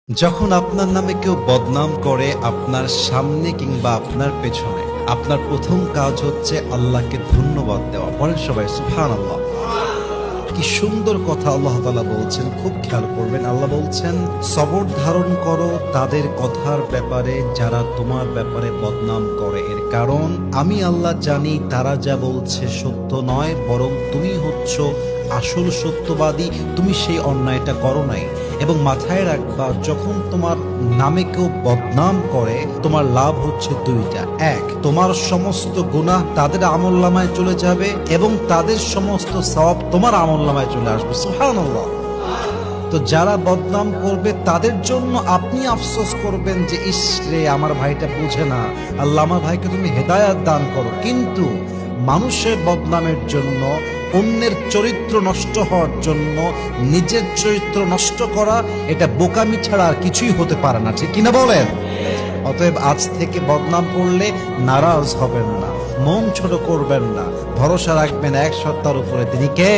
যখন আপনার নামে কেউ বদনাম করে আপনার সামনে কিংবা আপনার পেছনে, আপনার প্রথম কাজ হচ্ছে আল্লাহকে ধন্যবাদ দেওয়া। বলেন সবাই সুবহানাল্লাহ। কি সুন্দর কথা আল্লাহ তাআলা বলছেন, খুব খেয়াল করবেন। আল্লাহ বলছেন, সবর ধারণ করো তাদের কথার ব্যাপারে যারা তোমার ব্যাপারে বদনাম করে। এর কারণ আমি আল্লাহ জানি তারা যা বলছে সত্য নয়, বরং তুমি হচ্ছ আসল সত্যবাদী। তুমি সেই অন্যায়টা করো নাই। এবং মাথায় রাখবা, যখন তোমার নামে কেউ বদনাম করে তোমার লাভ হচ্ছে দুইটা। এক, তোমার সমস্ত গুনাহ তাদের আমলনামায় চলে যাবে এবং তাদের সমস্ত সওয়াব তোমার আমলনামায় চলে আসবে। সুবহানাল্লাহ। তো যারা বদনাম করবে তাদের জন্য আপনি আফসোস করবেন যে ইস রে, আমার ভাইটা বুঝে না, আল্লাহ আমার ভাইকে তুমি হেদায়াত দান করো। কিন্তু মানুষের বদনামের জন্য, অন্যের চরিত্র নষ্ট হওয়ার জন্য নিজের চরিত্র নষ্ট করা, এটা বোকামি ছাড়া আর কিছুই হতে পারে না, ঠিক কিনা বলেন? অতএব আজ থেকে বদনাম করলে নারাজ হবেন না, মন ছোট করবেন না, ভরসা রাখবেন এক সত্তার উপরে, তিনি কে?